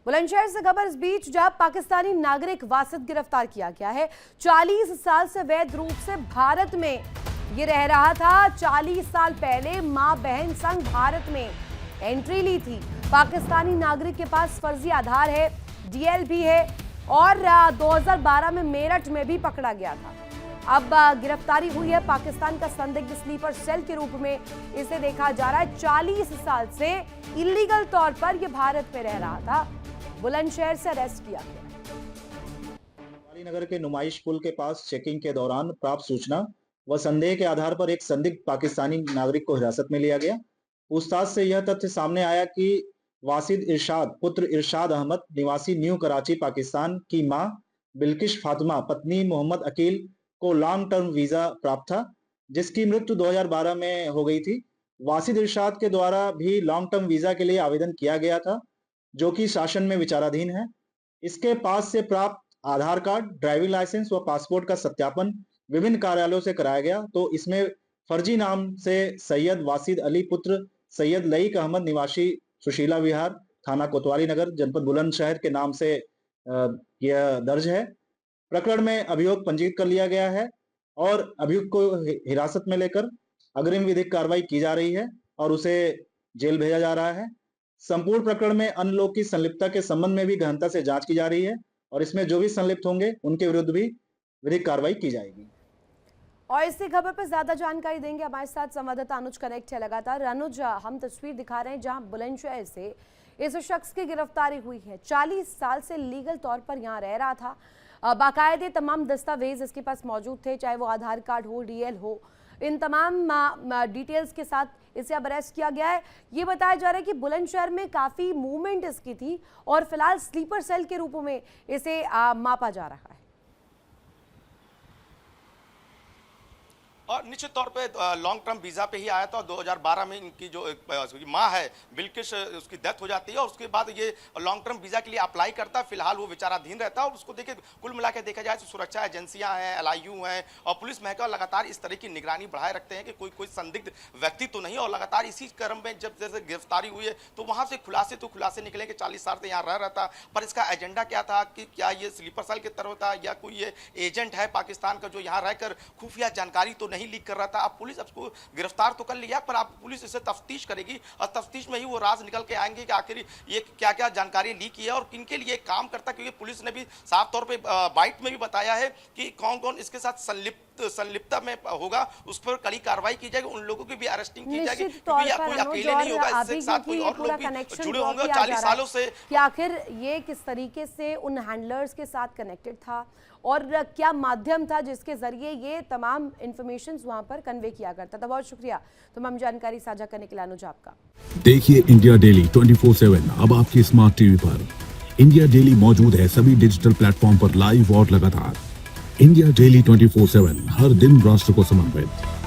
बुलंदशहर से खबर इस बीच जहां पाकिस्तानी नागरिक वासिद गिरफ्तार किया गया है। 40 साल से वैध रूप से भारत में ये रह रहा था। 40 साल पहले मां बहन संग भारत में एंट्री ली थी। पाकिस्तानी नागरिक के पास फर्जी आधार है, डीएल भी है और 2012 में मेरठ में भी पकड़ा गया था। अब गिरफ्तारी हुई है। पाकिस्तान का संदिग्ध स्लीपर सेल के रूप में इसे देखा जा रहा है। 40 साल से इलीगल तौर पर यह भारत में रह रहा था। बुलंदशहर से अरेस्ट किया गया। नगर के नुमाइश पुल के पास चेकिंग के दौरान प्राप्त सूचना व संदेह के आधार पर एक संदिग्ध पाकिस्तानी नागरिक को हिरासत में लिया गया। पूछताछ से यह तथ्य सामने आया कि वासिद इरशाद पुत्र इरशाद अहमद निवासी न्यू कराची पाकिस्तान की मां बिल्किश फातिमा पत्नी मोहम्मद अकील को लॉन्ग टर्म वीजा प्राप्त था, जिसकी मृत्यु 2012 में हो गई थी। वासिद इरशाद के द्वारा भी लॉन्ग टर्म वीजा के लिए आवेदन किया गया था, जो कि शासन में विचाराधीन है। इसके पास से प्राप्त आधार कार्ड, ड्राइविंग लाइसेंस व पासपोर्ट का सत्यापन विभिन्न कार्यालयों से कराया गया, तो इसमें फर्जी नाम से सैयद वासिद अली पुत्र सैयद लईक अहमद निवासी सुशीला विहार, थाना कोतवाली नगर, जनपद बुलंदशहर के नाम से यह दर्ज है। प्रकरण में अभियोग पंजीकृत कर लिया गया है और अभियुक्त को हिरासत में लेकर अग्रिम विधिक कार्रवाई की जा रही है और उसे जेल भेजा जा रहा है। संपूर्ण प्रकरण में अन्य लोग की संलिप्तता के संबंध में भी गहनता से जांच की जा रही है और इसमें जो भी संलिप्त होंगे उनके विरुद्ध भी विधिक कार्रवाई की जाएगी। और इसी खबर पर ज्यादा जानकारी देंगे हमारे साथ संवाददाता अनुज कनेक्ट है लगातार। अनुज, हम तस्वीर दिखा रहे हैं जहां बुलंदशहर से इस शख्स की गिरफ्तारी हुई है। 40 साल से लीगल तौर पर यहां रह रहा था। बाकायदे तमाम दस्तावेज इसके पास मौजूद थे, चाहे वो आधार कार्ड हो, डीएल हो, इन तमाम डिटेल्स के साथ इसे अब अरेस्ट किया गया है। ये बताया जा रहा है कि बुलंदशहर में काफ़ी मूवमेंट इसकी थी और फिलहाल स्लीपर सेल के रूप में इसे मापा जा रहा है। और निश्चित तौर पे लॉन्ग टर्म वीज़ा पे ही आया था। 2012 में इनकी जो माँ है बिल्किश, उसकी डेथ हो जाती है और उसके बाद ये लॉन्ग टर्म वीज़ा के लिए अप्लाई करता है। फिलहाल वो विचाराधीन रहता है और उसको देखिए, कुल मिला के देखा जाए तो सुरक्षा एजेंसियां हैं, LIU हैं और पुलिस महकमा लगातार इस तरह की निगरानी बढ़ाए रखते हैं कि कोई संदिग्ध व्यक्ति तो नहीं। और लगातार इसी क्रम में जब जैसे गिरफ्तारी हुई है तो वहाँ से खुलासे निकले कि 40 साल से यहाँ रह रहा था, पर इसका एजेंडा क्या था, कि क्या ये स्लीपर सेल की तरह था या कोई ये एजेंट है पाकिस्तान का जो यहाँ रहकर खुफिया जानकारी तो नहीं लीक कर रहा था। अब पुलिस उसको गिरफ्तार तो कर लिया, पर अब पुलिस इसे तफ्तीश करेगी और तफ्तीश में ही वो राज निकल के आएंगे कि आखिर ये क्या क्या जानकारी लीक की है और किनके लिए काम करता। क्योंकि पुलिस ने भी साफ तौर पे बाइट में भी बताया है कि कौन कौन इसके साथ संलिप्तता में होगा, उस पर कड़ी कार्रवाई की जाएगी, उन लोगों की भी अरेस्टिंग की जाएगी। क्योंकि कोई अकेले नहीं होगा, इसके साथ कोई और लोग भी जुड़े होंगे 40 सालों से। कि आखिर ये किस तरीके से उन हैंडलर्स के साथ कनेक्टेड था और क्या माध्यम था जिसके जरिए ये तमाम इंफॉर्मेशन वहां पर कन्वे किया करता था। बहुत शुक्रिया तमाम जानकारी साझा करने के लिए अनुज आपका। देखिए इंडिया डेली 24/7 अब आपकी स्मार्ट टीवी पर। इंडिया डेली मौजूद है सभी डिजिटल प्लेटफॉर्म पर लाइव और लगातार। इंडिया डेली 24/7 हर दिन राष्ट्र को समर्पित।